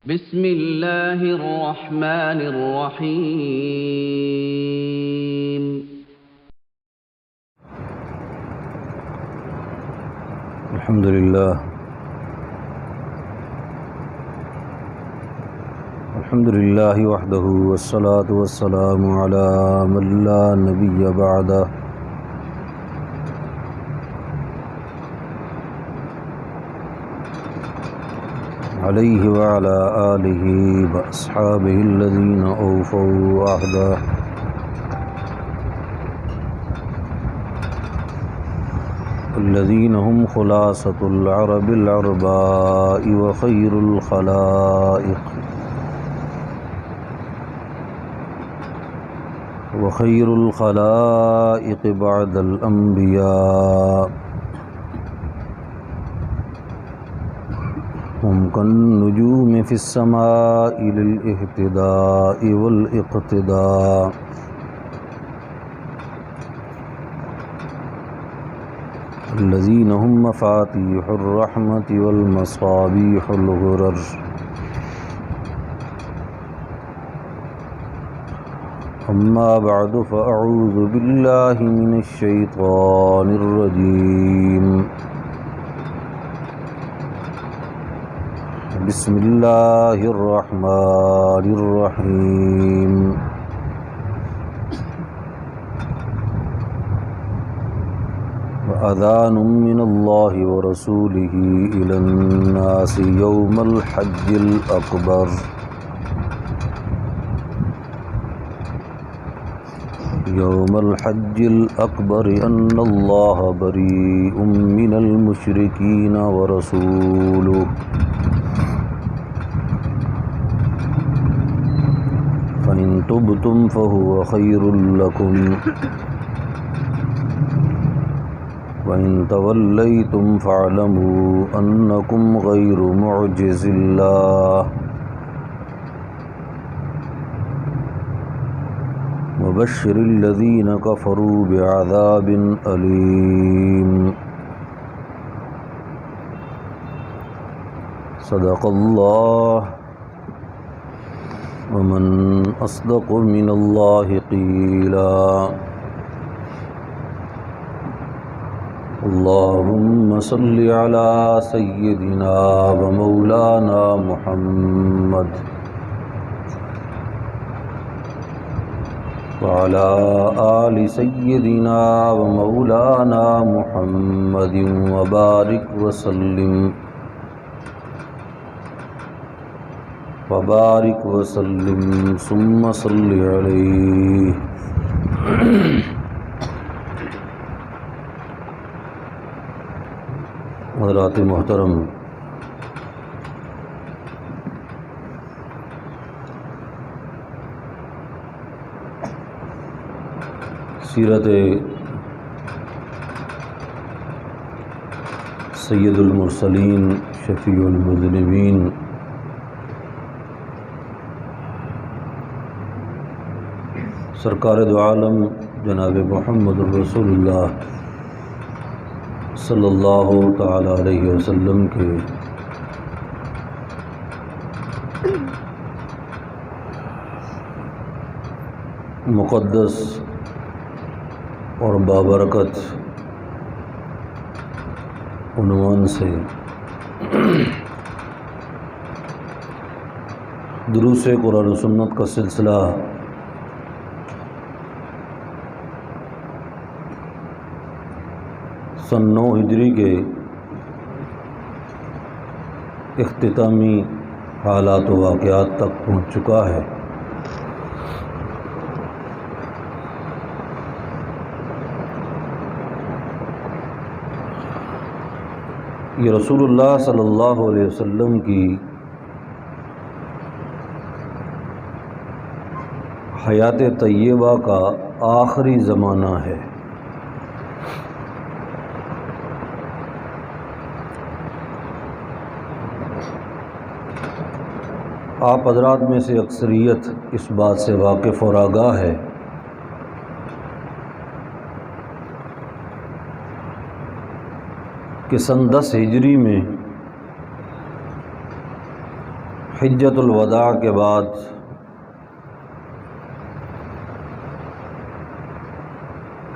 بسم اللہ الرحمن الرحیم الحمد للہ وحدہ والصلاة والسلام علی من لا نبی بعدہ علیہ وعلی آلہ واصحابہ الذین اوفوا عہدہ الذین هم خلاصة العرب العرباء وخیر الخلائق وخیر الخلائق بعد الانبیاء هم كالنجوم في السماء للاهتداء والاقتداء الذين هم مفاتيح الرحمة والمصابيح الغرر أما بعد فأعوذ بالله من الشيطان الرجيم بسم الله الرحمن الرحيم وأذان من الله ورسوله إلى الناس يوم الحج الأكبر أن الله بريء من المشركين ورسوله فإن تبتم فهو خير لكم وإن توليتم فاعلموا أنكم غير معجز الله وبشر الذين كفروا بعذاب أليم صدق الله ومن أصدق من الله قيلا اللهم صل على سيدنا ومولانا محمد وعلى آل سيدنا ومولانا محمد وبارك وسلم ثم صل عليه حضرات محترم، سیرت سید المرسلین شفیع المذنبین سرکار دو عالم جناب محمد رسول اللہ صلی اللہ تعالی علیہ وسلم کے مقدس اور بابرکت عنوان سے دروس قرآن و سنت کا سلسلہ سن 9 ہجری کے اختتامی حالات و واقعات تک پہنچ چکا ہے۔ یہ رسول اللہ صلی اللہ علیہ وسلم کی حیات طیبہ کا آخری زمانہ ہے۔ آپ حضرات میں سے اکثریت اس بات سے واقف اور آگاہ ہے کہ سن 10 ہجری میں حجۃ الوداع کے بعد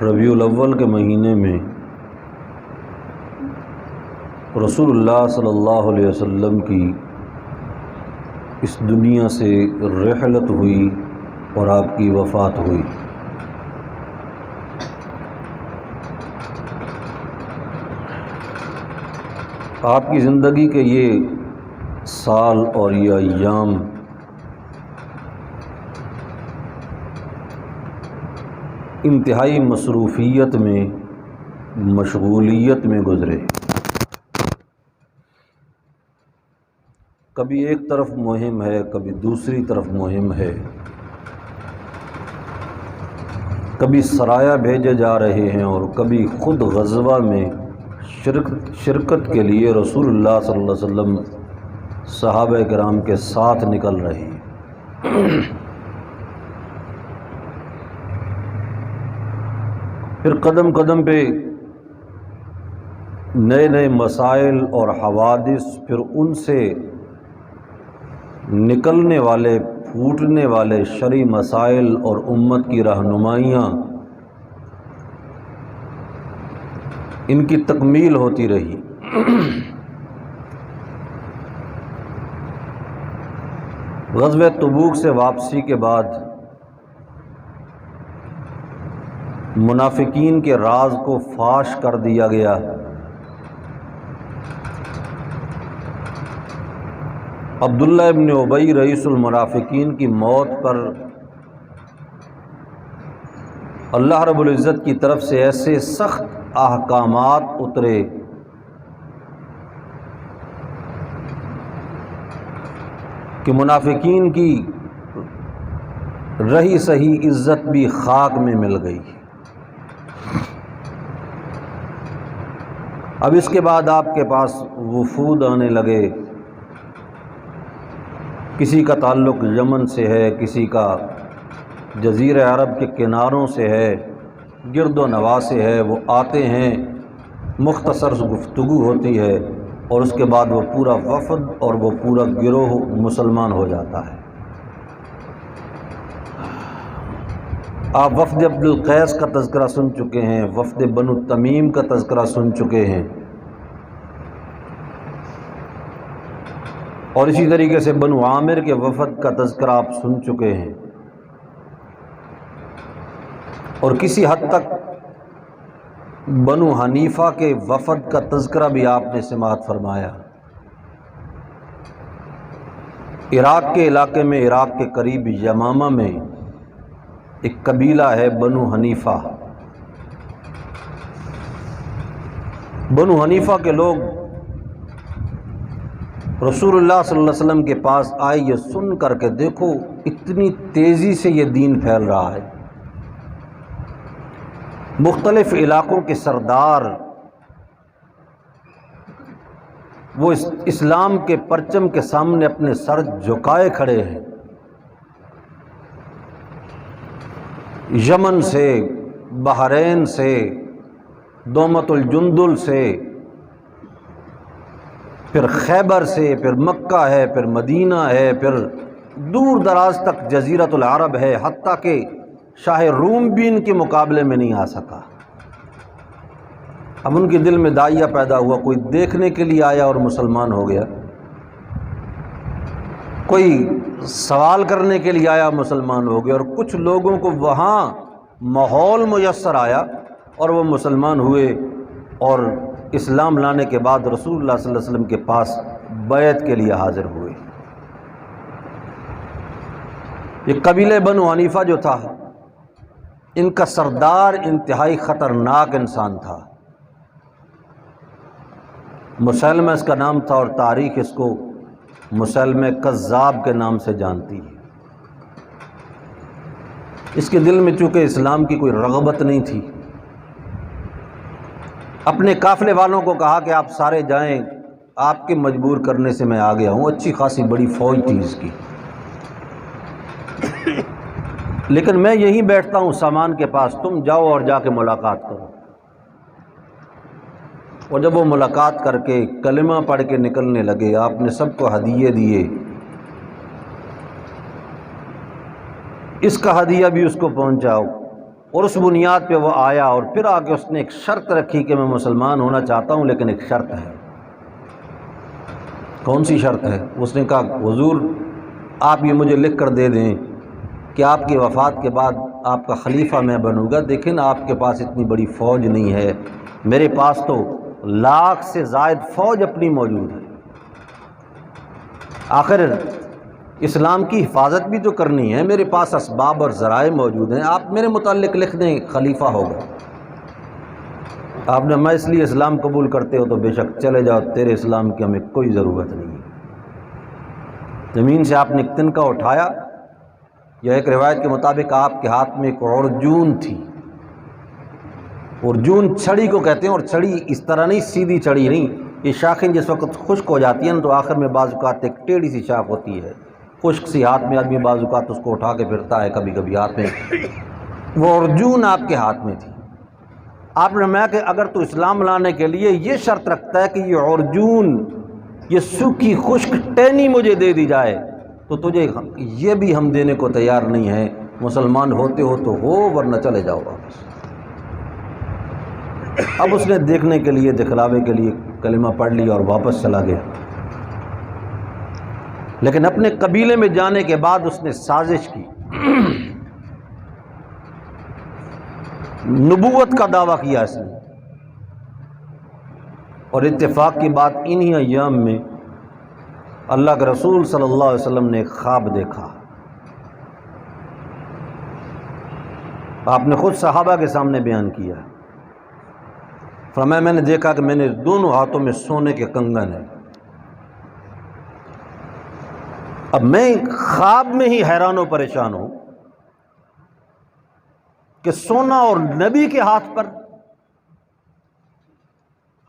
ربیع الاول کے مہینے میں رسول اللہ صلی اللہ علیہ وسلم کی اس دنیا سے رحلت ہوئی اور آپ کی وفات ہوئی۔ آپ کی زندگی کے یہ سال اور یہ ایام انتہائی مصروفیت میں، مشغولیت میں گزرے۔ کبھی ایک طرف مہم ہے، کبھی دوسری طرف مہم ہے، کبھی سرایا بھیجے جا رہے ہیں اور کبھی خود غزوہ میں شرکت کے لیے رسول اللہ صلی اللہ علیہ وسلم صحابہ کرام کے ساتھ نکل رہے ہیں۔ پھر قدم قدم پہ نئے نئے مسائل اور حوادث، پھر ان سے نکلنے والے پھوٹنے والے شرعی مسائل اور امت کی رہنمائیاں، ان کی تکمیل ہوتی رہی۔ غزوہ تبوک سے واپسی کے بعد منافقین کے راز کو فاش کر دیا گیا۔ عبداللہ ابن ابی رئیس المنافقین کی موت پر اللہ رب العزت کی طرف سے ایسے سخت احکامات اترے کہ منافقین کی رہی سہی عزت بھی خاک میں مل گئی۔ اب اس کے بعد آپ کے پاس وفود آنے لگے، کسی کا تعلق یمن سے ہے، کسی کا جزیرہ عرب کے کناروں سے ہے، گرد و نواح سے ہے، وہ آتے ہیں، مختصر گفتگو ہوتی ہے اور اس کے بعد وہ پورا وفد اور وہ پورا گروہ مسلمان ہو جاتا ہے۔ آپ وفد عبد القیس کا تذکرہ سن چکے ہیں، وفد بنو تمیم کا تذکرہ سن چکے ہیں، اور اسی طریقے سے بنو عامر کے وفد کا تذکرہ آپ سن چکے ہیں، اور کسی حد تک بنو حنیفہ کے وفد کا تذکرہ بھی آپ نے سماعت فرمایا۔ عراق کے علاقے میں، عراق کے قریب یمامہ میں ایک قبیلہ ہے بنو حنیفہ۔ بنو حنیفہ کے لوگ رسول اللہ صلی اللہ علیہ وسلم کے پاس آئے، یہ سن کر کے دیکھو اتنی تیزی سے یہ دین پھیل رہا ہے۔ مختلف علاقوں کے سردار وہ اسلام کے پرچم کے سامنے اپنے سر جھکائے کھڑے ہیں۔ یمن سے، بحرین سے، دومت الجندل سے، پھر خیبر سے، پھر مکہ ہے، پھر مدینہ ہے، پھر دور دراز تک جزیرۃ العرب ہے، حتیٰ کہ شاہ روم بھی ان کے مقابلے میں نہیں آ سکا۔ اب ان کے دل میں داعیہ پیدا ہوا، کوئی دیکھنے کے لیے آیا اور مسلمان ہو گیا، کوئی سوال کرنے کے لیے آیا مسلمان ہو گیا، اور کچھ لوگوں کو وہاں ماحول میسر آیا اور وہ مسلمان ہوئے اور اسلام لانے کے بعد رسول اللہ صلی اللہ علیہ وسلم کے پاس بیعت کے لیے حاضر ہوئے۔ یہ قبیلہ بنو حنیفہ جو تھا، ان کا سردار انتہائی خطرناک انسان تھا، مسلمہ اس کا نام تھا، اور تاریخ اس کو مسلمہ کذاب کے نام سے جانتی ہے۔ اس کے دل میں چونکہ اسلام کی کوئی رغبت نہیں تھی، اپنے قافلے والوں کو کہا کہ آپ سارے جائیں، آپ کے مجبور کرنے سے میں آ گیا ہوں۔ اچھی خاصی بڑی فوج تھی اس کی، لیکن میں یہیں بیٹھتا ہوں سامان کے پاس، تم جاؤ اور جا کے ملاقات کرو۔ اور جب وہ ملاقات کر کے کلمہ پڑھ کے نکلنے لگے، آپ نے سب کو ہدیے دیے، اس کا ہدیہ بھی اس کو پہنچاؤ۔ اور اس بنیاد پہ وہ آیا، اور پھر آ کے اس نے ایک شرط رکھی کہ میں مسلمان ہونا چاہتا ہوں لیکن ایک شرط ہے۔ کون سی شرط ہے؟ اس نے کہا حضور آپ یہ مجھے لکھ کر دے دیں کہ آپ کی وفات کے بعد آپ کا خلیفہ میں بنوں گا، دیکھیں نا آپ کے پاس اتنی بڑی فوج نہیں ہے، میرے پاس تو 1,00,000 سے زائد فوج اپنی موجود ہے، آخر اسلام کی حفاظت بھی تو کرنی ہے، میرے پاس اسباب اور ذرائع موجود ہیں، آپ میرے متعلق لکھ دیں خلیفہ ہوگا۔ آپ نے میں اس لیے اسلام قبول کرتے ہو تو بے شک چلے جاؤ، تیرے اسلام کی ہمیں کوئی ضرورت نہیں ہے۔ زمین سے آپ نے ایک تنکا اٹھایا، یا ایک روایت کے مطابق آپ کے ہاتھ میں ایک عرجون تھی، عرجون چھڑی کو کہتے ہیں، اور چھڑی اس طرح نہیں، سیدھی چھڑی نہیں، یہ شاخیں جس وقت خشک ہو جاتی ہیں تو آخر میں بعض اوقات ایک ٹیڑھی سی شاخ ہوتی ہے، خشک سی، ہاتھ میں آدمی بعض اوقات اس کو اٹھا کے پھرتا ہے کبھی کبھی ہاتھ میں، وہ عرجون آپ کے ہاتھ میں تھی۔ آپ نے فرمایا کہ اگر تو اسلام لانے کے لیے یہ شرط رکھتا ہے کہ یہ عرجون، یہ سوکھی خشک ٹہنی مجھے دے دی جائے تو تجھے یہ بھی ہم دینے کو تیار نہیں ہیں، مسلمان ہوتے ہو تو ہو ورنہ چلے جاؤ واپس۔ اب اس نے دیکھنے کے لیے، دکھلاوے کے لیے کلمہ پڑھ لیا اور واپس چلا گیا، لیکن اپنے قبیلے میں جانے کے بعد اس نے سازش کی، نبوت کا دعویٰ کیا اس نے، اور اتفاق کی بات انہی ایام میں اللہ کے رسول صلی اللہ علیہ وسلم نے ایک خواب دیکھا۔ آپ نے خود صحابہ کے سامنے بیان کیا، فرمایا میں نے دیکھا کہ میں نے دونوں ہاتھوں میں سونے کے کنگن ہیں۔ اب میں خواب میں ہی حیران و پریشان ہوں کہ سونا اور نبی کے ہاتھ پر،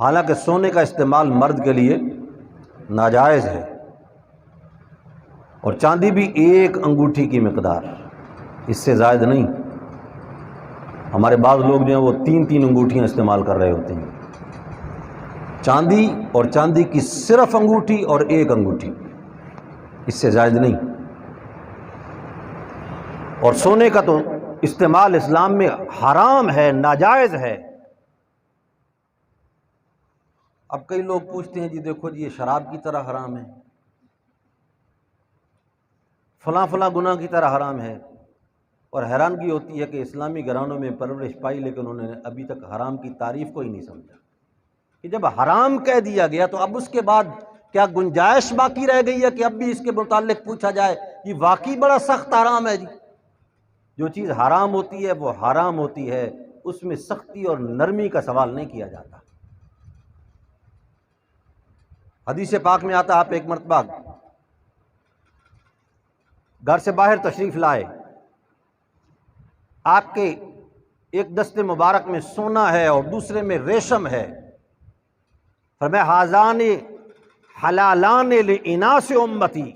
حالانکہ سونے کا استعمال مرد کے لیے ناجائز ہے، اور چاندی بھی 1 انگوٹھی کی مقدار، اس سے زائد نہیں۔ ہمارے بعض لوگ جو ہیں وہ 3 انگوٹھیاں استعمال کر رہے ہوتے ہیں، چاندی، اور چاندی کی صرف انگوٹھی اور 1 انگوٹھی، اس سے زائد نہیں۔ اور سونے کا تو استعمال اسلام میں حرام ہے، ناجائز ہے۔ اب کئی لوگ پوچھتے ہیں جی دیکھو جی یہ شراب کی طرح حرام ہے، فلاں فلاں گناہ کی طرح حرام ہے، اور حیرانگی ہوتی ہے کہ اسلامی گھرانوں میں پرورش پائی لیکن انہوں نے ابھی تک حرام کی تعریف کو ہی نہیں سمجھا، کہ جب حرام کہہ دیا گیا تو اب اس کے بعد کیا گنجائش باقی رہ گئی ہے کہ اب بھی اس کے متعلق پوچھا جائے یہ واقعی بڑا سخت حرام ہے؟ جی جو چیز حرام ہوتی ہے وہ حرام ہوتی ہے، اس میں سختی اور نرمی کا سوال نہیں کیا جاتا۔ حدیث پاک میں آتا، آپ ایک مرتبہ گھر سے باہر تشریف لائے، آپ کے ایک دستے مبارک میں سونا ہے اور دوسرے میں ریشم ہے، فرمایا ھذان حلالان لاناث امتی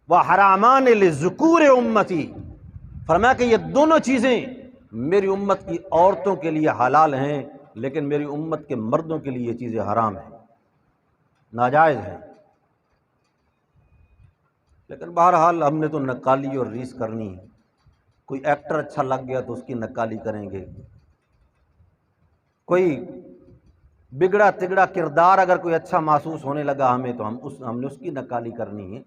وحرامان لذکور امتی، فرمایا کہ یہ دونوں چیزیں میری امت کی عورتوں کے لیے حلال ہیں لیکن میری امت کے مردوں کے لیے یہ چیزیں حرام ہیں، ناجائز ہیں۔ لیکن بہرحال ہم نے تو نقالی اور ریس کرنی ہے، کوئی ایکٹر اچھا لگ گیا تو اس کی نقالی کریں گے، کوئی بگڑا تگڑا کردار اگر کوئی اچھا محسوس ہونے لگا ہمیں تو ہم نے اس کی نقالی کرنی ہے۔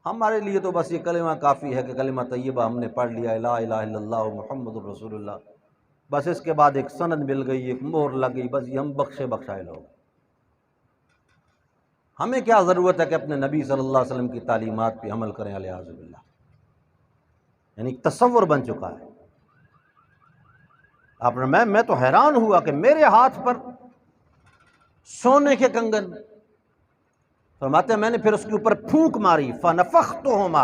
ہمارے لیے تو بس یہ کلمہ کافی ہے کہ کلمہ طیبہ ہم نے پڑھ لیا، لا الہ الا اللہ محمد الرسول اللہ، بس اس کے بعد ایک سند مل گئی، ایک مہر لگ گئی، بس یہ ہم بخشے بخشائے لوگ۔ ہمیں کیا ضرورت ہے کہ اپنے نبی صلی اللہ علیہ وسلم کی تعلیمات پہ عمل کریں، الیاذ باللہ، یعنی تصور بن چکا ہے۔ آپ نے میں تو حیران ہوا کہ میرے ہاتھ پر سونے کے کنگن، فرماتے ہیں میں نے پھر اس کے اوپر پھونک ماری، فنفختہما،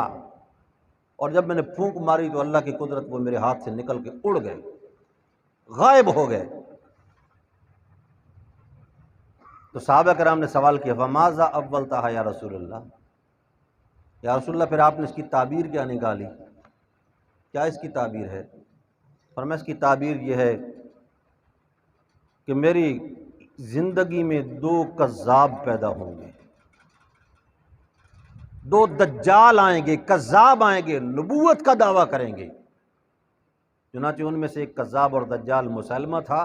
اور جب میں نے پھونک ماری تو اللہ کی قدرت وہ میرے ہاتھ سے نکل کے اڑ گئے، غائب ہو گئے۔ تو صحابہ کرام نے سوال کیا فماذا اولتھا یا رسول اللہ، یا رسول اللہ پھر آپ نے اس کی تعبیر کیا نکالی، کیا اس کی تعبیر ہے؟ فرمایا اس کی تعبیر یہ ہے کہ میری زندگی میں 2 کذاب پیدا ہوں گے، دو دجال آئیں گے، کذاب آئیں گے، نبوت کا دعویٰ کریں گے۔ چنانچہ ان میں سے ایک کذاب اور دجال مسلمہ تھا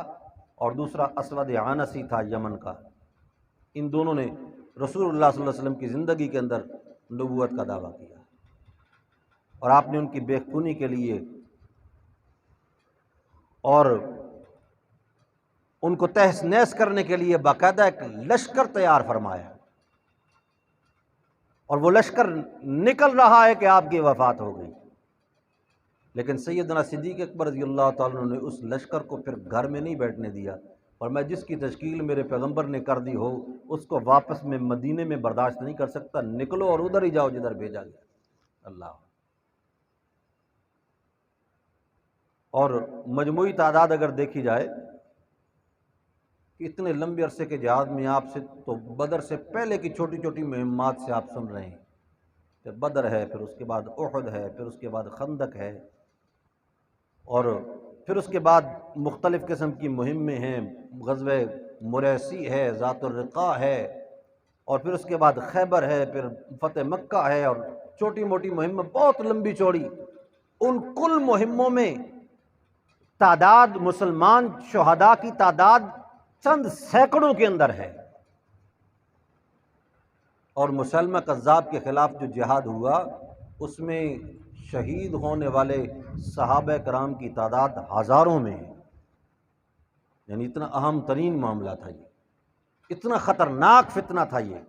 اور دوسرا اسود عنسی تھا یمن کا۔ ان دونوں نے رسول اللہ صلی اللہ علیہ وسلم کی زندگی کے اندر نبوت کا دعویٰ کیا، اور آپ نے ان کی بے خونی کے لیے اور ان کو تہس نہس کرنے کے لیے باقاعدہ ایک لشکر تیار فرمایا، اور وہ لشکر نکل رہا ہے کہ آپ کی وفات ہو گئی۔ لیکن سیدنا صدیق اکبر رضی اللہ تعالیٰ عنہ نے اس لشکر کو پھر گھر میں نہیں بیٹھنے دیا، اور میں جس کی تشکیل میرے پیغمبر نے کر دی ہو اس کو واپس میں مدینے میں برداشت نہیں کر سکتا، نکلو اور ادھر ہی جاؤ جدھر بھیجا گیا۔ اللہ، اور مجموعی تعداد اگر دیکھی جائے کہ اتنے لمبے عرصے کے جہاد میں آپ سے تو بدر سے پہلے کی چھوٹی چھوٹی مہمات سے آپ سن رہے ہیں کہ بدر ہے، پھر اس کے بعد احد ہے، پھر اس کے بعد خندق ہے، اور پھر اس کے بعد مختلف قسم کی مہمیں ہیں، غزوہ مریسی ہے، ذات الرقاع ہے، اور پھر اس کے بعد خیبر ہے، پھر فتح مکہ ہے، اور چھوٹی موٹی مہمیں بہت لمبی چوڑی۔ ان کل مہموں میں تعداد مسلمان شہداء کی تعداد چند سینکڑوں کے اندر ہے، اور مسلمہ کذاب کے خلاف جو جہاد ہوا اس میں شہید ہونے والے صحابہ کرام کی تعداد ہزاروں میں ہے۔ یعنی اتنا اہم ترین معاملہ تھا یہ، اتنا خطرناک فتنہ تھا یہ۔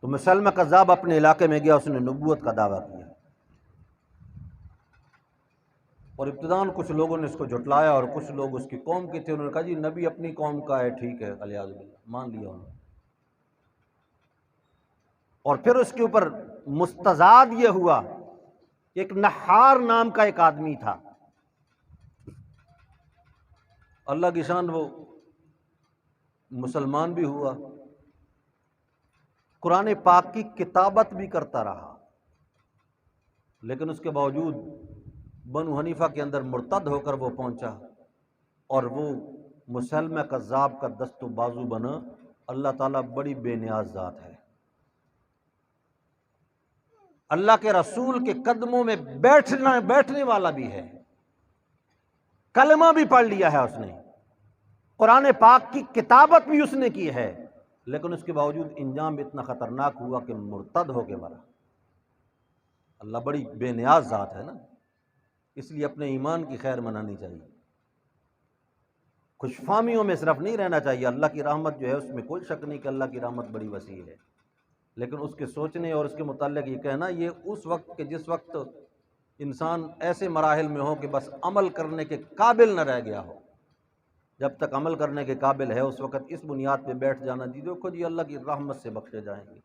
تو مسلمہ کذاب اپنے علاقے میں گیا، اس نے نبوت کا دعویٰ کیا، اور ابتداً کچھ لوگوں نے اس کو جھٹلایا، اور کچھ لوگ اس کی قوم کے تھے، انہوں نے کہا جی نبی اپنی قوم کا ہے، ٹھیک ہے، الیاذ باللہ، مان لیا انہوں نے۔ اور پھر اس کے اوپر مستزاد یہ ہوا کہ ایک نحار نام کا ایک آدمی تھا، اللہ کی شان، وہ مسلمان بھی ہوا، قرآن پاک کی کتابت بھی کرتا رہا، لیکن اس کے باوجود بنو حنیفہ کے اندر مرتد ہو کر وہ پہنچا، اور وہ مسلمہ کذاب کا دست و بازو بنا۔ اللہ تعالیٰ بڑی بے نیاز ذات ہے، اللہ کے رسول کے قدموں میں بیٹھنے والا بھی ہے، کلمہ بھی پڑھ لیا ہے اس نے، قرآن پاک کی کتابت بھی اس نے کی ہے، لیکن اس کے باوجود انجام اتنا خطرناک ہوا کہ مرتد ہو کے مرا۔ اللہ بڑی بے نیاز ذات ہے نا، اس لیے اپنے ایمان کی خیر منانی چاہیے، خوش فہمیوں میں صرف نہیں رہنا چاہیے۔ اللہ کی رحمت جو ہے اس میں کوئی شک نہیں کہ اللہ کی رحمت بڑی وسیع ہے، لیکن اس کے سوچنے اور اس کے متعلق یہ کہنا، یہ اس وقت کہ جس وقت انسان ایسے مراحل میں ہو کہ بس عمل کرنے کے قابل نہ رہ گیا ہو، جب تک عمل کرنے کے قابل ہے اس وقت اس بنیاد پہ بیٹھ جانا جی دیکھو جی اللہ کی رحمت سے بخشے جائیں گے،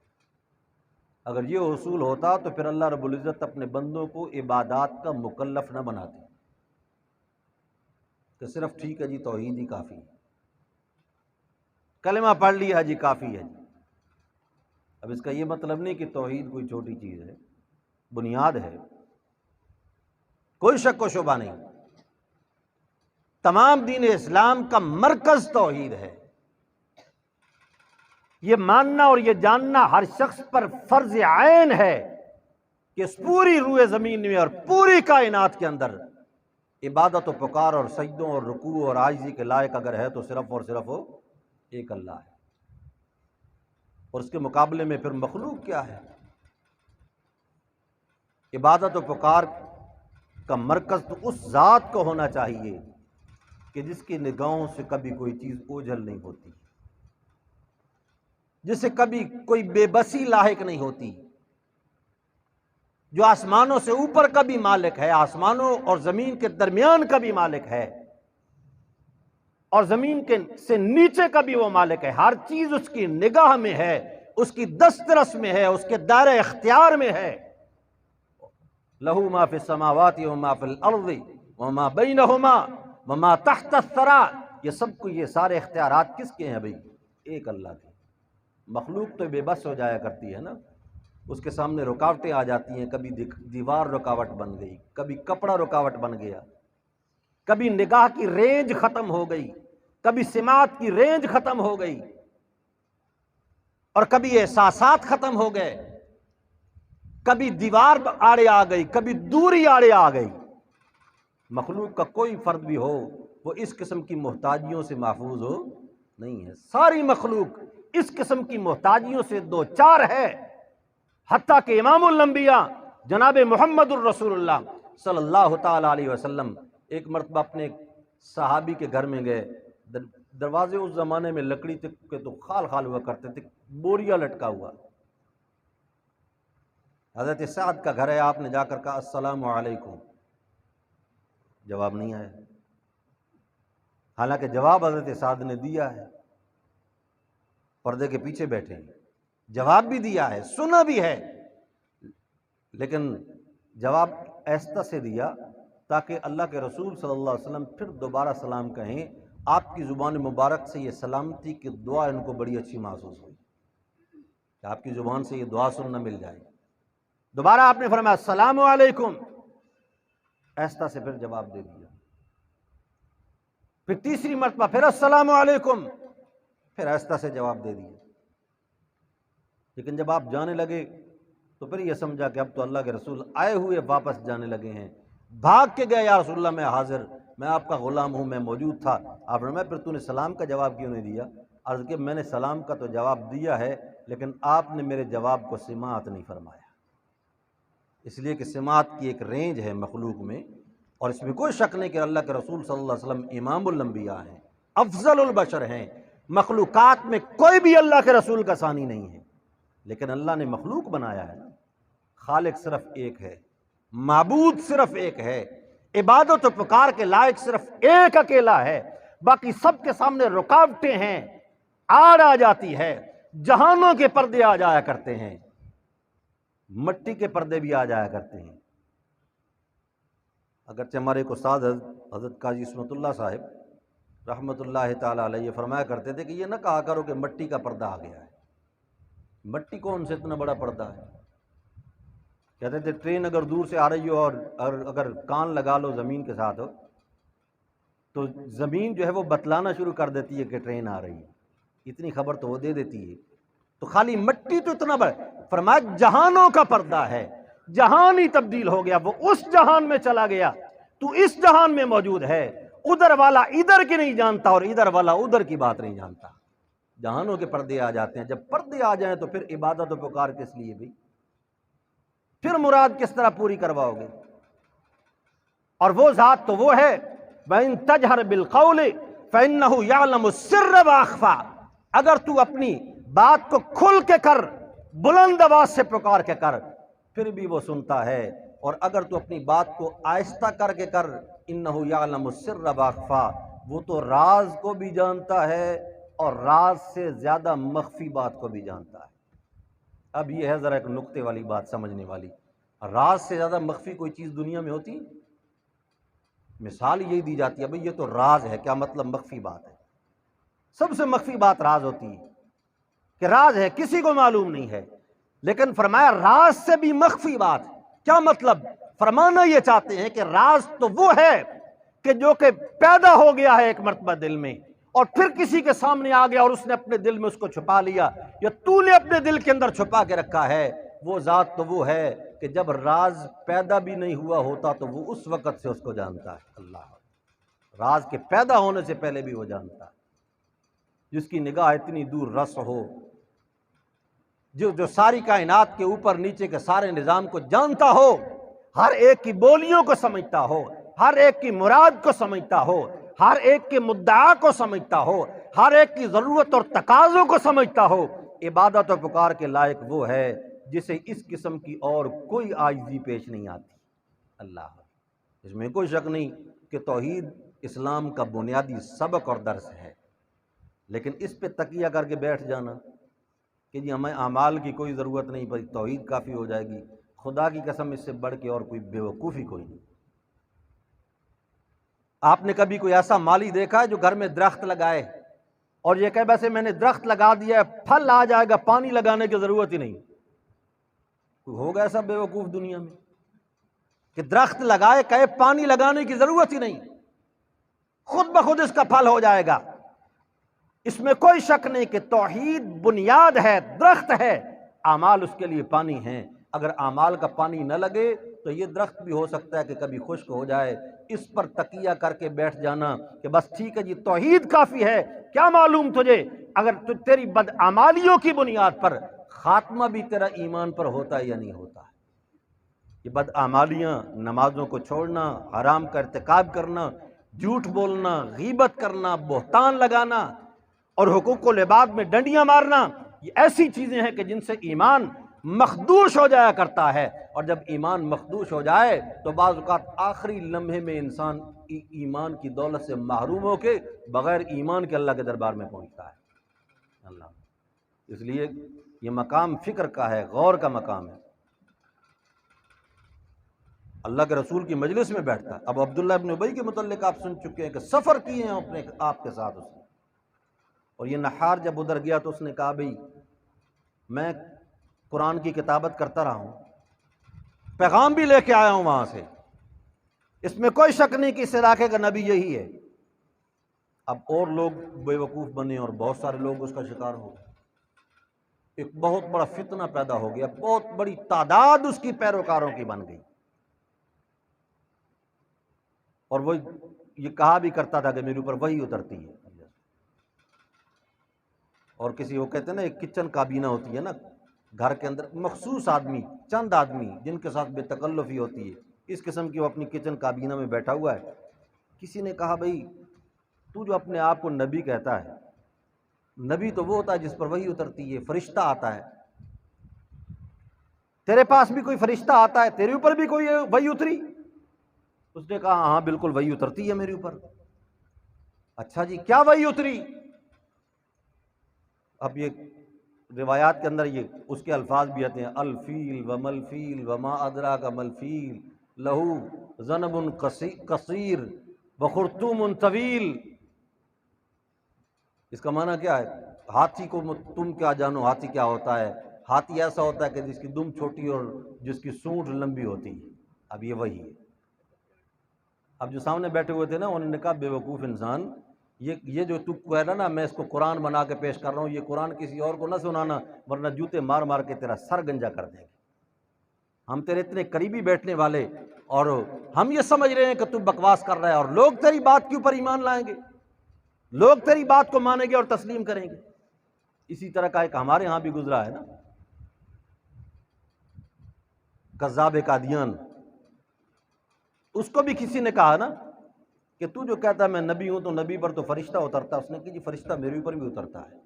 اگر یہ اصول ہوتا تو پھر اللہ رب العزت اپنے بندوں کو عبادات کا مکلف نہ بناتے کہ صرف ٹھیک ہے جی توحید ہی کافی ہے، کلمہ پڑھ لیا جی کافی ہے جی۔ اب اس کا یہ مطلب نہیں کہ توحید کوئی چھوٹی چیز ہے، بنیاد ہے، کوئی شک و شبہ نہیں، تمام دین اسلام کا مرکز توحید ہے۔ یہ ماننا اور یہ جاننا ہر شخص پر فرض عین ہے کہ اس پوری روئے زمین میں اور پوری کائنات کے اندر عبادت و پکار اور سجدوں اور رکوع اور عاجزی کے لائق اگر ہے تو صرف اور صرف وہ ایک اللہ ہے، اور اس کے مقابلے میں پھر مخلوق کیا ہے؟ عبادت و پکار کا مرکز تو اس ذات کو ہونا چاہیے کہ جس کی نگاہوں سے کبھی کوئی چیز اوجھل نہیں ہوتی، جسے کبھی کوئی بے بسی لاحق نہیں ہوتی، جو آسمانوں سے اوپر کا بھی مالک ہے، آسمانوں اور زمین کے درمیان کا بھی مالک ہے، اور زمین کے سے نیچے کا بھی وہ مالک ہے، ہر چیز اس کی نگاہ میں ہے، اس کی دسترس میں ہے، اس کے دائرہ اختیار میں ہے۔ لَهُ مَا فِي السَّمَاوَاتِ وَمَا فِي الْأَرْضِ وَمَا بَيْنَهُمَا وَمَا تَحْتَ الثَّرَى، یہ سب کو، یہ سارے اختیارات کس کے ہیں بھئی؟ ایک اللہ کے۔ مخلوق تو بے بس ہو جایا کرتی ہے نا، اس کے سامنے رکاوٹیں آ جاتی ہیں، کبھی دیوار رکاوٹ بن گئی، کبھی کپڑا رکاوٹ بن گیا، کبھی نگاہ کی رینج ختم ہو گئی، کبھی سماعت کی رینج ختم ہو گئی، اور کبھی احساسات ختم ہو گئے، کبھی دیوار آڑے آ گئی، کبھی دوری آڑے آ گئی۔ مخلوق کا کوئی فرد بھی ہو وہ اس قسم کی محتاجیوں سے محفوظ ہو نہیں ہے، ساری مخلوق اس قسم کی محتاجیوں سے دو چار ہے، حتیٰ کہ امام الانبیاء جناب محمد الرسول اللہ صلی اللہ تعالی علیہ وسلم ایک مرتبہ اپنے صحابی کے گھر میں گئے، دروازے اس زمانے میں لکڑی کے تو خال خال ہوا کرتے تھے، بوریا لٹکا ہوا۔ حضرت سعد کا گھر ہے، آپ نے جا کر کہا السلام علیکم، جواب نہیں آیا، حالانکہ جواب حضرت سعد نے دیا ہے، پردے کے پیچھے بیٹھے ہیں، جواب بھی دیا ہے، سنا بھی ہے، لیکن جواب ایسا سے دیا تاکہ اللہ کے رسول صلی اللہ علیہ وسلم پھر دوبارہ سلام کہیں، آپ کی زبان مبارک سے یہ سلامتی کی دعا ان کو بڑی اچھی محسوس ہوئی کہ آپ کی زبان سے یہ دعا سننا مل جائے۔ دوبارہ آپ نے فرمایا السلام علیکم، ایسا سے پھر جواب دے دیا، پھر تیسری مرتبہ پھر السلام علیکم، پھر ایسا سے جواب دے دیا۔ لیکن جب آپ جانے لگے تو پھر یہ سمجھا کہ اب تو اللہ کے رسول آئے ہوئے واپس جانے لگے ہیں، بھاگ کے گئے، یا رسول اللہ میں حاضر، میں آپ کا غلام ہوں، میں موجود تھا۔ آپ نے میں پھر تو نے سلام کا جواب کیوں نہیں دیا؟ عرض کہ میں نے سلام کا تو جواب دیا ہے، لیکن آپ نے میرے جواب کو سماعت نہیں فرمایا، اس لیے کہ سماعت کی ایک رینج ہے مخلوق میں، اور اس میں کوئی شک نہیں کہ اللہ کے رسول صلی اللہ علیہ وسلم امام الانبیاء ہیں، افضل البشر ہیں، مخلوقات میں کوئی بھی اللہ کے رسول کا ثانی نہیں ہے، لیکن اللہ نے مخلوق بنایا ہے، خالق صرف ایک ہے، معبود صرف ایک ہے، عبادت و پکار کے لائق صرف ایک اکیلا ہے، باقی سب کے سامنے رکاوٹیں ہیں، آڑ آ جاتی ہے، جہانوں کے پردے آ جایا کرتے ہیں، مٹی کے پردے بھی آ جایا کرتے ہیں۔ اگرچہ ہمارے ایک استاد حضرت قاضی عصمت اللہ صاحب رحمۃ اللہ تعالی علیہ فرمایا کرتے تھے کہ یہ نہ کہا کرو کہ مٹی کا پردہ آ گیا ہے، مٹی کون سے اتنا بڑا پردہ ہے؟ کہتے تھے ٹرین اگر دور سے آ رہی ہو اور اگر کان لگا لو زمین کے ساتھ ہو تو زمین جو ہے وہ بتلانا شروع کر دیتی ہے کہ ٹرین آ رہی ہے، اتنی خبر تو وہ دے دیتی ہے۔ تو خالی مٹی تو اتنا بڑا، فرمایا جہانوں کا پردہ ہے، جہان ہی تبدیل ہو گیا، وہ اس جہان میں چلا گیا، تو اس جہان میں موجود ہے، ادھر والا ادھر کی نہیں جانتا اور ادھر والا ادھر کی بات نہیں جانتا، جہانوں کے پردے آ جاتے ہیں۔ جب پردے آ جائیں تو پھر عبادت و پکار کس لیے بھی؟ پھر مراد کس طرح پوری کرواؤ گے؟ اور وہ ذات تو وہ ہے وَإِن تَجْهَرْ بِالْقَوْلِ فَإِنَّهُ يَعْلَمُ السِّرَّ وَأَخْفَى، اگر تو اپنی بات کو کھل کے کر، بلند آواز سے پکار کے کر، پھر بھی وہ سنتا ہے، اور اگر تو اپنی بات کو آہستہ کر کے کر، اِنَّهُ يَعْلَمُ السِّرَّ وَأَخْفَى، وہ تو راز کو بھی جانتا ہے اور راز سے زیادہ مخفی بات کو بھی جانتا ہے۔ اب یہ ہے ذرا ایک نقطے والی بات سمجھنے والی، راز سے زیادہ مخفی کوئی چیز دنیا میں ہوتی؟ مثال یہی دی جاتی ہے بھئی یہ تو راز ہے، کیا مطلب؟ مخفی بات ہے، سب سے مخفی بات راز ہوتی ہے کہ راز ہے، کسی کو معلوم نہیں ہے، لیکن فرمایا راز سے بھی مخفی بات، کیا مطلب؟ فرمانا یہ چاہتے ہیں کہ راز تو وہ ہے کہ جو کہ پیدا ہو گیا ہے ایک مرتبہ دل میں، اور پھر کسی کے سامنے آ گیا اور اس نے اپنے دل میں اس کو چھپا لیا، یا تو نے اپنے دل کے اندر چھپا کے رکھا ہے۔ وہ ذات تو وہ ہے کہ جب راز پیدا بھی نہیں ہوا ہوتا تو وہ اس وقت سے اس کو جانتا ہے۔ اللہ، راز کے پیدا ہونے سے پہلے بھی وہ جانتا ہے، جس کی نگاہ اتنی دور رس ہو، جو ساری کائنات کے اوپر نیچے کے سارے نظام کو جانتا ہو، ہر ایک کی بولیوں کو سمجھتا ہو، ہر ایک کی مراد کو سمجھتا ہو، ہر ایک کے مدعا کو سمجھتا ہو، ہر ایک کی ضرورت اور تقاضوں کو سمجھتا ہو، عبادت و پکار کے لائق وہ ہے جسے اس قسم کی اور کوئی عاجزی پیش نہیں آتی۔ اللہ، اس میں کوئی شک نہیں کہ توحید اسلام کا بنیادی سبق اور درس ہے، لیکن اس پہ تکیہ کر کے بیٹھ جانا کہ جی ہمیں اعمال کی کوئی ضرورت نہیں، بھائی توحید کافی ہو جائے گی، خدا کی قسم اس سے بڑھ کے اور کوئی بیوقوفی کوئی نہیں۔ آپ نے کبھی کوئی ایسا مالی دیکھا ہے جو گھر میں درخت لگائے اور یہ کہے ویسے میں نے درخت لگا دیا ہے، پھل آ جائے گا، پانی لگانے کی ضرورت ہی نہیں؟ کوئی ہوگا ایسا بیوقوف دنیا میں کہ درخت لگائے کہے پانی لگانے کی ضرورت ہی نہیں، خود بخود اس کا پھل ہو جائے گا؟ اس میں کوئی شک نہیں کہ توحید بنیاد ہے، درخت ہے، اعمال اس کے لیے پانی ہیں۔ اگر اعمال کا پانی نہ لگے تو یہ درخت بھی ہو سکتا ہے کہ کبھی خشک ہو جائے۔ اس پر تکیہ کر کے بیٹھ جانا کہ بس ٹھیک ہے جی توحید کافی ہے، کیا معلوم تجھے اگر تیری بدعمالیوں کی بنیاد پر خاتمہ بھی تیرا ایمان پر ہوتا ہے یا نہیں ہوتا ہے۔ یہ بدعمالیاں، نمازوں کو چھوڑنا، حرام کا ارتکاب کرنا، جھوٹ بولنا، غیبت کرنا، بہتان لگانا اور حقوق العباد میں ڈنڈیاں مارنا، یہ ایسی چیزیں ہیں کہ جن سے ایمان مخدوش ہو جایا کرتا ہے، اور جب ایمان مخدوش ہو جائے تو بعض اوقات آخری لمحے میں انسان ایمان کی دولت سے محروم ہو کے بغیر ایمان کے اللہ کے دربار میں پہنچتا ہے۔ اللہ، اس لیے یہ مقام فکر کا ہے، غور کا مقام ہے۔ اللہ کے رسول کی مجلس میں بیٹھتا۔ اب عبداللہ ابن ابی کے متعلق آپ سن چکے ہیں کہ سفر کیے ہیں اپنے آپ کے ساتھ اس نے، اور یہ نحار جب ادھر گیا تو اس نے کہا بھئی میں قرآن کی کتابت کرتا رہا ہوں، پیغام بھی لے کے آیا ہوں وہاں سے، اس میں کوئی شک نہیں کہ اس علاقے کا نبی یہی ہے۔ اب اور لوگ بے وقوف بنے اور بہت سارے لوگ اس کا شکار ہو گئے، ایک بہت بڑا فتنہ پیدا ہو گیا، بہت بڑی تعداد اس کی پیروکاروں کی بن گئی، اور وہ یہ کہا بھی کرتا تھا کہ میرے اوپر وحی اترتی ہے۔ اور کسی وہ کہتے ہیں نا ایک کچن کابینہ ہوتی ہے نا گھر کے اندر، مخصوص آدمی، چند آدمی جن کے ساتھ بے تکلفی ہوتی ہے، اس قسم کی وہ اپنی کچن کابینہ میں بیٹھا ہوا ہے۔ کسی نے کہا بھئی تو جو اپنے آپ کو نبی کہتا ہے، نبی تو وہ ہوتا ہے جس پر وحی اترتی ہے، فرشتہ آتا ہے، تیرے پاس بھی کوئی فرشتہ آتا ہے، تیرے اوپر بھی کوئی وحی اتری؟ اس نے کہا ہاں بالکل وحی اترتی ہے میرے اوپر۔ اچھا جی کیا وحی اتری؟ اب یہ روایات کے اندر یہ اس کے الفاظ بھی آتے ہیں، الفیل ومل فیل وما ادراک مل فیل لہو ذنب قصیر وخرطوم طویل۔ اس کا معنی کیا ہے؟ ہاتھی کو تم کیا جانو ہاتھی کیا ہوتا ہے؟ ہاتھی ایسا ہوتا ہے کہ جس کی دم چھوٹی اور جس کی سونٹ لمبی ہوتی ہے۔ اب یہ وہی ہے۔ اب جو سامنے بیٹھے ہوئے تھے نا انہوں نے کہا بے وقوف انسان، یہ جو تو کہہ رہا نا میں اس کو قرآن بنا کے پیش کر رہا ہوں، یہ قرآن کسی اور کو نہ سنانا ورنہ جوتے مار مار کے تیرا سر گنجا کر دیں گے۔ ہم تیرے اتنے قریبی بیٹھنے والے اور ہم یہ سمجھ رہے ہیں کہ تو بکواس کر رہا ہے، اور لوگ تیری بات کے اوپر ایمان لائیں گے، لوگ تیری بات کو مانیں گے اور تسلیم کریں گے۔ اسی طرح کا ایک ہمارے ہاں بھی گزرا ہے نا، کذاب قادیان، اس کو بھی کسی نے کہا نا کہ تو جو کہتا ہے میں نبی ہوں تو نبی پر تو فرشتہ اترتا ہے۔ اس نے کہا جی فرشتہ میرے اوپر بھی اترتا ہے۔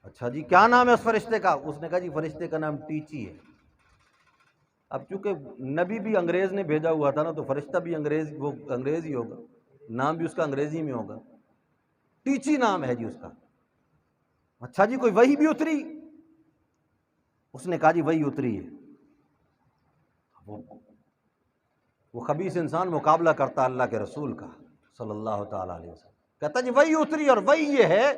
اچھا جی کیا نام ہے اس فرشتے کا؟ اس نے کہا جی فرشتے کا نام ٹیچی ہے۔ اب چونکہ نبی بھی انگریز نے بھیجا ہوا تھا نا تو فرشتہ بھی وہ انگریز ہی ہوگا، نام بھی اس کا انگریزی میں ہوگا، ٹیچی نام ہے جی اس کا۔ اچھا جی کوئی وحی بھی اتری؟ اس نے کہا جی وحی اتری ہے۔ وہ خبیث انسان مقابلہ کرتا اللہ کے رسول کا صلی اللہ تعالیٰ علیہ وسلم، کہتا جی وہی اتری، اور وہی یہ ہے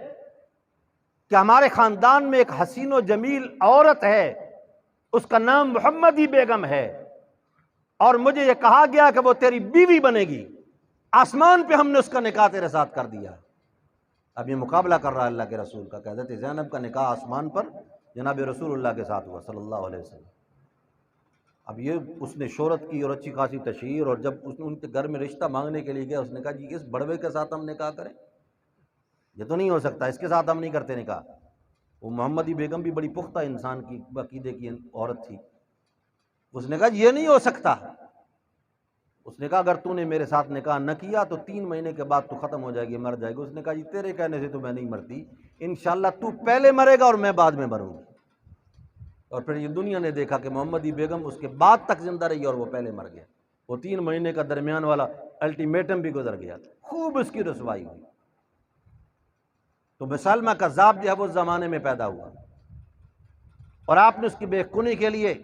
کہ ہمارے خاندان میں ایک حسین و جمیل عورت ہے، اس کا نام محمدی بیگم ہے، اور مجھے یہ کہا گیا کہ وہ تیری بیوی بنے گی، آسمان پہ ہم نے اس کا نکاح تیرے ساتھ کر دیا۔ اب یہ مقابلہ کر رہا ہے اللہ کے رسول کا کہ حضرت زینب کا نکاح آسمان پر جناب رسول اللہ کے ساتھ ہوا صلی اللہ علیہ وسلم۔ اب یہ اس نے شہرت کی اور اچھی خاصی تشہیر، اور جب اس نے ان کے گھر میں رشتہ مانگنے کے لیے گیا اس نے کہا جی اس بڑوے کے ساتھ ہم نکاح کریں؟ یہ تو نہیں ہو سکتا، اس کے ساتھ ہم نہیں کرتے نکاح۔ وہ محمدی بیگم بھی بڑی پختہ انسان کی عقیدے کی عورت تھی۔ اس نے کہا یہ نہیں ہو سکتا۔ اس نے کہا اگر تو نے میرے ساتھ نکاح نہ کیا تو 3 مہینے کے بعد تو ختم ہو جائے گی، مر جائے گی۔ اس نے کہا جی تیرے کہنے سے تو میں نہیں مرتی، انشاءاللہ تو پہلے مرے گا اور میں بعد میں مروں گی۔ اور پھر یہ دنیا نے دیکھا کہ محمدی بیگم اس کے بعد تک زندہ رہی اور وہ پہلے مر گیا۔ وہ 3 مہینے کا درمیان والا الٹیمیٹم بھی گزر گیا، خوب اس کی رسوائی ہوئی۔ تو مسلمہ کذاب جو ہے وہ اس زمانے میں پیدا ہوا، اور آپ نے اس کی بے کنی کے لیے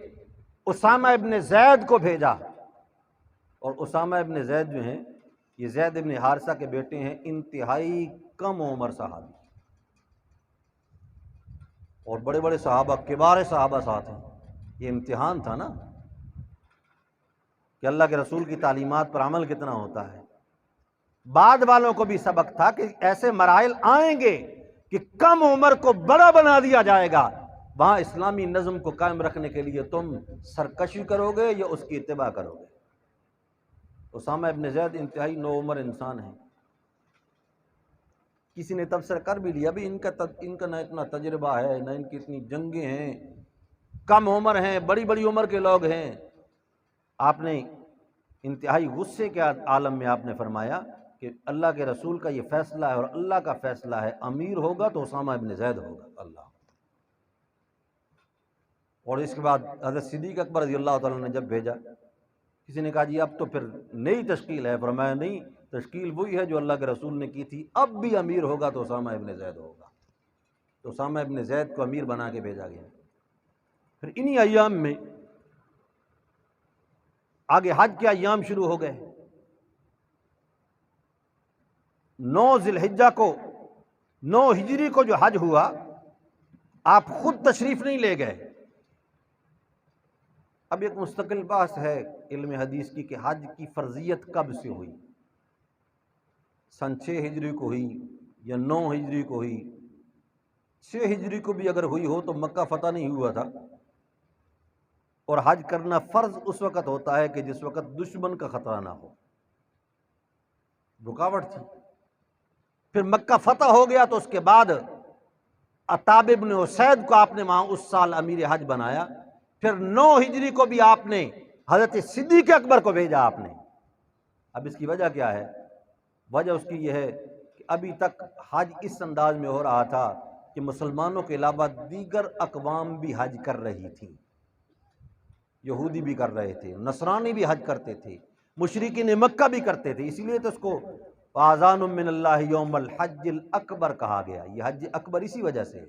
اسامہ ابن زید کو بھیجا، اور اسامہ ابن زید جو ہیں یہ زید ابن حارثہ کے بیٹے ہیں، انتہائی کم عمر صحابی، اور بڑے بڑے صحابہ، کبار صحابہ ساتھ ہیں۔ یہ امتحان تھا نا کہ اللہ کے رسول کی تعلیمات پر عمل کتنا ہوتا ہے۔ بعد والوں کو بھی سبق تھا کہ ایسے مراحل آئیں گے کہ کم عمر کو بڑا بنا دیا جائے گا، وہاں اسلامی نظم کو قائم رکھنے کے لیے تم سرکشی کرو گے یا اس کی اتباع کرو گے۔ اسامہ ابن زید انتہائی نو عمر انسان ہیں۔ کسی نے تبصرہ کر بھی لیا بھی ان کا نہ اتنا تجربہ ہے، نہ ان کی اتنی جنگیں ہیں، کم عمر ہیں، بڑی بڑی عمر کے لوگ ہیں۔ آپ نے انتہائی غصے کے عالم میں آپ نے فرمایا کہ اللہ کے رسول کا یہ فیصلہ ہے اور اللہ کا فیصلہ ہے، امیر ہوگا تو اسامہ ابن زید ہوگا۔ اللہ۔ اور اس کے بعد حضرت صدیق اکبر رضی اللہ تعالیٰ نے جب بھیجا، کسی نے کہا جی اب تو پھر نئی تشکیل ہے، فرمایا نہیں، تشکیل وہی ہے جو اللہ کے رسول نے کی تھی، اب بھی امیر ہوگا تو اسامہ ابن زید ہوگا۔ تو اسامہ ابن زید کو امیر بنا کے بھیجا گیا۔ پھر انہی ایام میں آگے حج کے ایام شروع ہو گئے۔ 9 ذی الحجہ کو، 9 ہجری کو جو حج ہوا، آپ خود تشریف نہیں لے گئے۔ اب ایک مستقل بحث ہے علم حدیث کی کہ حج کی فرضیت کب سے ہوئی، سن 6 ہجری کو ہوئی یا 9 ہجری کو ہوئی۔ 6 ہجری کو بھی اگر ہوئی ہو تو مکہ فتح نہیں ہوا تھا، اور حج کرنا فرض اس وقت ہوتا ہے کہ جس وقت دشمن کا خطرہ نہ ہو، رکاوٹ تھی۔ پھر مکہ فتح ہو گیا تو اس کے بعد عتاب ابن اسید کو آپ نے وہاں اس سال امیر حج بنایا۔ پھر 9 ہجری کو بھی آپ نے حضرت صدیق اکبر کو بھیجا آپ نے۔ اب اس کی وجہ کیا ہے؟ وجہ اس کی یہ ہے کہ ابھی تک حج اس انداز میں ہو رہا تھا کہ مسلمانوں کے علاوہ دیگر اقوام بھی حج کر رہی تھیں، یہودی بھی کر رہے تھے، نصرانی بھی حج کرتے تھے، مشرکین مکہ بھی کرتے تھے، اسی لیے تو اس کو آذان من اللہ یوم الحج الاکبر کہا گیا۔ یہ حج اکبر اسی وجہ سے ہے۔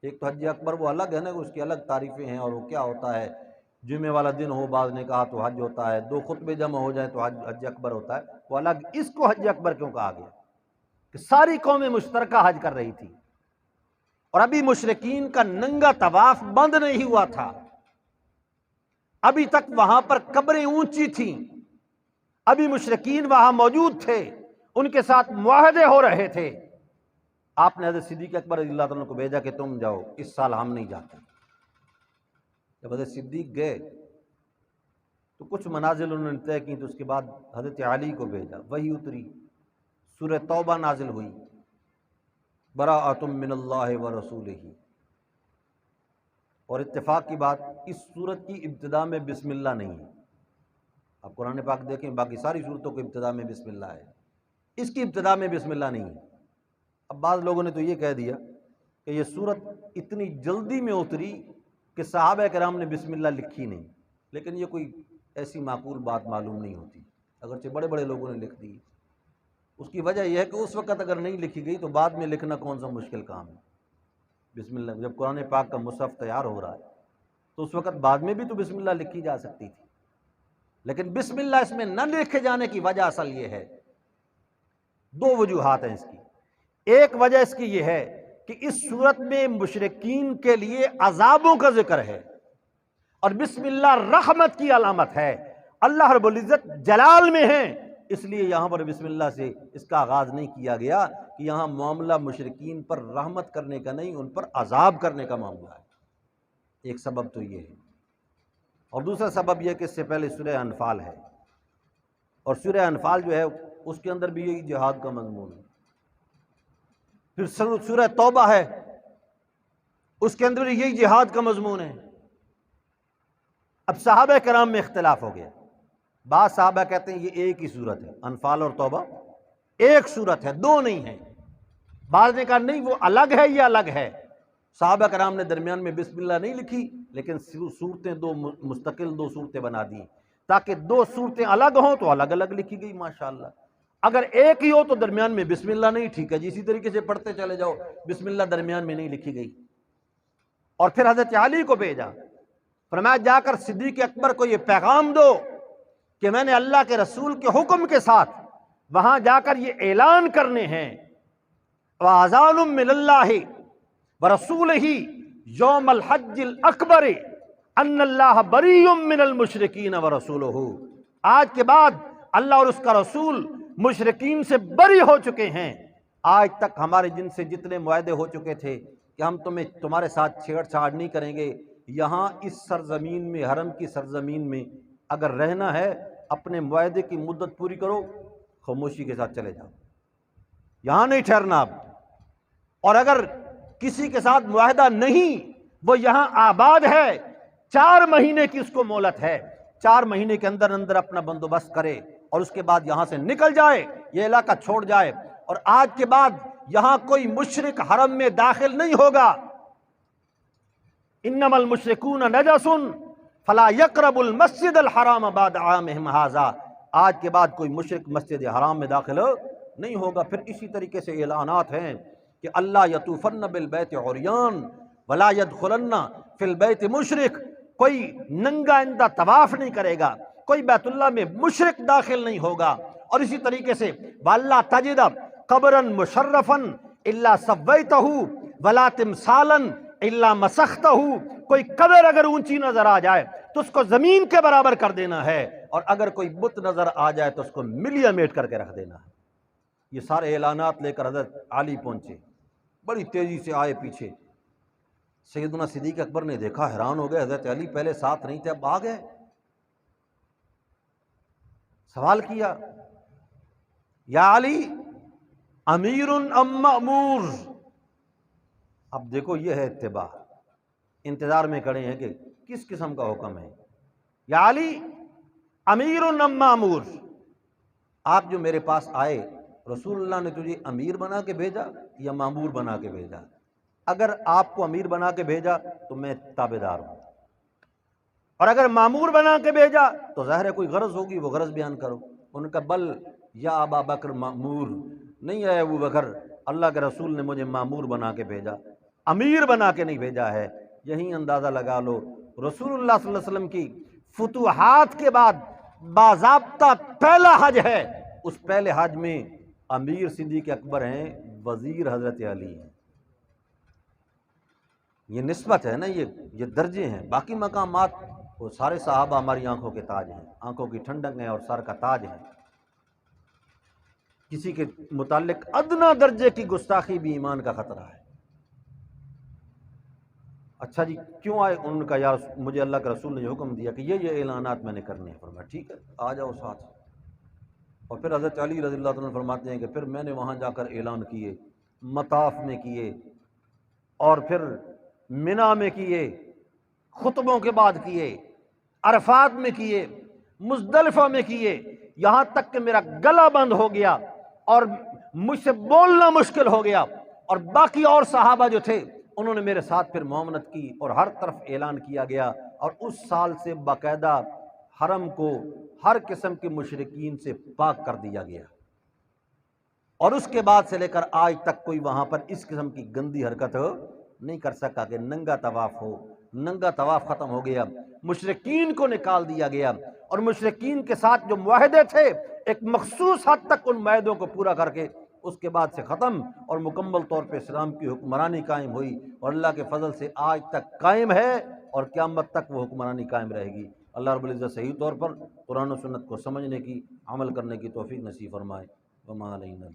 ایک تو حج اکبر وہ الگ ہے نا، اس کی الگ تعریفیں ہیں، اور وہ کیا ہوتا ہے، جمعے والا دن ہو بعض نے کہا تو حج ہوتا ہے، 2 خطبے جمع ہو جائیں تو حج اکبر ہوتا ہے، وہ الگ۔ اس کو حج اکبر کیوں کہا گیا؟ کہ ساری قومیں مشترکہ حج کر رہی تھی، اور ابھی مشرکین کا ننگا طواف بند نہیں ہوا تھا، ابھی تک وہاں پر قبریں اونچی تھیں، ابھی مشرکین وہاں موجود تھے، ان کے ساتھ معاہدے ہو رہے تھے۔ آپ نے حضرت صدیق اکبر رضی اللہ عنہ کو بھیجا کہ تم جاؤ، اس سال ہم نہیں جاتے۔ جب حضرت صدیق گئے تو کچھ منازل انہوں نے طے کی، تو اس کے بعد حضرت علی کو بھیجا، وہی اتری، سورہ توبہ نازل ہوئی، براءۃ من اللہ ورسولہ۔ اور اتفاق کی بات، اس سورت کی ابتدا میں بسم اللہ نہیں ہے۔ آپ قرآن پاک دیکھیں، باقی ساری سورتوں کی ابتدا میں بسم اللہ ہے، اس کی ابتدا میں بسم اللہ نہیں ہے۔ اب بعض لوگوں نے تو یہ کہہ دیا کہ یہ سورت اتنی جلدی میں اتری کہ صحابہ کرام نے بسم اللہ لکھی نہیں، لیکن یہ کوئی ایسی معقول بات معلوم نہیں ہوتی، اگرچہ بڑے بڑے لوگوں نے لکھ دی۔ اس کی وجہ یہ ہے کہ اس وقت اگر نہیں لکھی گئی تو بعد میں لکھنا کون سا مشکل کام ہے۔ بسم اللہ جب قرآن پاک کا مصحف تیار ہو رہا ہے تو اس وقت بعد میں بھی تو بسم اللہ لکھی جا سکتی تھی، لیکن بسم اللہ اس میں نہ لکھے جانے کی وجہ اصل یہ ہے، 2 وجوہات ہیں اس کی۔ ایک وجہ اس کی یہ ہے کہ اس صورت میں مشرکین کے لیے عذابوں کا ذکر ہے، اور بسم اللہ رحمت کی علامت ہے، اللہ رب العزت جلال میں ہیں، اس لیے یہاں پر بسم اللہ سے اس کا آغاز نہیں کیا گیا کہ یہاں معاملہ مشرکین پر رحمت کرنے کا نہیں، ان پر عذاب کرنے کا معاملہ ہے۔ ایک سبب تو یہ ہے، اور دوسرا سبب یہ کہ اس سے پہلے سورہ انفال ہے، اور سورہ انفال جو ہے اس کے اندر بھی یہی جہاد کا مضمون ہے۔ پھر سورہ توبہ ہے، اس کے اندر بھی یہی جہاد کا مضمون ہے۔ اب صحابہ کرام میں اختلاف ہو گیا، بعض صحابہ کہتے ہیں یہ ایک ہی صورت ہے، انفال اور توبہ ایک صورت ہے، 2 نہیں ہیں۔ بعض نے کہا نہیں وہ الگ ہے، یہ الگ ہے۔ صحابہ کرام نے درمیان میں بسم اللہ نہیں لکھی، لیکن صورتیں 2 مستقل 2 صورتیں بنا دی، تاکہ 2 صورتیں الگ ہوں تو الگ الگ لکھی گئی۔ ماشاءاللہ اگر ایک ہی ہو تو درمیان میں بسم اللہ نہیں، ٹھیک ہے جی، اسی طریقے سے پڑھتے چلے جاؤ، بسم اللہ درمیان میں نہیں لکھی گئی۔ اور پھر حضرت علی کو بھیجا، فرمایا جا کر صدیق اکبر کو یہ پیغام دو کہ میں نے اللہ کے رسول کے حکم کے ساتھ وہاں جا کر یہ اعلان کرنے ہیں، وَأَذَانٌ مِّنَ اللَّهِ وَرَسُولِهِ يَوْمَ الْحَجِّ الْأَكْبَرِ أَنَّ اللَّهَ بَرِيٌّ مِّنَ الْمُشْرِكِينَ وَرَسُولُهُ۔ آج کے بعد اللہ اور اس کا رسول مشرکین سے بری ہو چکے ہیں۔ آج تک ہمارے جن سے جتنے معاہدے ہو چکے تھے کہ ہم تمہارے ساتھ چھیڑ چھاڑ نہیں کریں گے، یہاں اس سرزمین میں، حرم کی سرزمین میں اگر رہنا ہے، اپنے معاہدے کی مدت پوری کرو، خاموشی کے ساتھ چلے جاؤ، یہاں نہیں ٹھہرنا اب۔ اور اگر کسی کے ساتھ معاہدہ نہیں، وہ یہاں آباد ہے، 4 مہینے کی اس کو مہلت ہے، 4 مہینے کے اندر اندر اپنا بندوبست کرے اور اس کے بعد یہاں سے نکل جائے، یہ علاقہ چھوڑ جائے۔ اور آج کے بعد یہاں کوئی مشرک حرم میں داخل نہیں ہوگا۔ انما المشرکون نجس فلا یقربوا المسجد الحرام بعد عامہم ھذا، آج کے بعد کوئی مشرک مسجد حرام میں داخل نہیں ہوگا۔ پھر اسی طریقے سے اعلانات ہیں کہ اللہ یطوفن بالبیت عریان ولا یدخلن فی البیت مشرک، کوئی ننگا اندھا طواف نہیں کرے گا، کوئی بیت اللہ میں مشرک داخل نہیں ہوگا۔ اور اسی طریقے سے وَأَلَّا تَجِدَ قَبْرًا مُشَرَّفًا إِلَّا سَوَّيْتَهُ وَلَا تِمْثَالًا إِلَّا مَسَخْتَهُ، کوئی قبر اگر اونچی نظر آ جائے تو اس کو زمین کے برابر کر دینا ہے، اور اگر کوئی بت نظر آ جائے تو اس کو ملیا میٹ کر کے رکھ دینا ہے۔ یہ سارے اعلانات لے کر حضرت علی پہنچے، بڑی تیزی سے آئے پیچھے۔ سیدنا صدیق اکبر نے دیکھا، حیران ہو گئے، حضرت علی پہلے ساتھ نہیں تھے اب آ گئے۔ سوال کیا، یا علی امیر ام مأمور؟ اب دیکھو یہ ہے اتباع، انتظار میں کھڑے ہیں کہ کس قسم کا حکم ہے۔ یا علی امیر ام مأمور؟ آپ جو میرے پاس آئے، رسول اللہ نے تجھے امیر بنا کے بھیجا یا مأمور بنا کے بھیجا؟ اگر آپ کو امیر بنا کے بھیجا تو میں تابعدار ہوں، اور اگر مأمور بنا کے بھیجا تو ظاہر ہے کوئی غرض ہوگی، وہ غرض بیان کرو۔ ان کا بل یا ابا بکر مأمور، نہیں ہے ابو بکر، اللہ کے رسول نے مجھے مأمور بنا کے بھیجا، امیر بنا کے نہیں بھیجا ہے۔ یہی اندازہ لگا لو، رسول اللہ صلی اللہ علیہ وسلم کی فتوحات کے بعد باضابطہ پہلا حج ہے، اس پہلے حج میں امیر صدیق اکبر ہیں، وزیر حضرت علی ہیں۔ یہ نسبت ہے نا، یہ درجے ہیں۔ باقی مقامات وہ سارے صحابہ ہماری آنکھوں کے تاج ہیں، آنکھوں کی ٹھنڈک ہیں اور سر کا تاج ہیں۔ کسی کے متعلق ادنا درجے کی گستاخی بھی ایمان کا خطرہ ہے۔ اچھا جی کیوں آئے؟ انہوں نے کہا یار مجھے اللہ کے رسول نے یہ حکم دیا کہ یہ اعلانات میں نے کرنے ہیں۔ فرمایا ٹھیک ہے آ جاؤ ساتھ۔ اور پھر حضرت علی رضی اللہ عنہ فرماتے ہیں کہ پھر میں نے وہاں جا کر اعلان کیے، مطاف میں کیے، اور پھر منی میں کیے، خطبوں کے بعد کیے، عرفات میں کیے، مزدلفہ میں کیے، یہاں تک کہ میرا گلا بند ہو گیا اور مجھ سے بولنا مشکل ہو گیا۔ اور باقی اور صحابہ جو تھے انہوں نے میرے ساتھ پھر معاونت کی، اور ہر طرف اعلان کیا گیا، اور اس سال سے باقاعدہ حرم کو ہر قسم کے مشرکین سے پاک کر دیا گیا۔ اور اس کے بعد سے لے کر آج تک کوئی وہاں پر اس قسم کی گندی حرکت نہیں کر سکا کہ ننگا طواف ہو۔ ننگا طواف ختم ہو گیا، مشرکین کو نکال دیا گیا، اور مشرکین کے ساتھ جو معاہدے تھے ایک مخصوص حد تک ان معاہدوں کو پورا کر کے اس کے بعد سے ختم، اور مکمل طور پہ اسلام کی حکمرانی قائم ہوئی، اور اللہ کے فضل سے آج تک قائم ہے، اور قیامت تک وہ حکمرانی قائم رہے گی۔ اللہ رب العزت صحیح طور پر قرآن و سنت کو سمجھنے کی، عمل کرنے کی توفیق نصیب فرمائے۔ وما علینا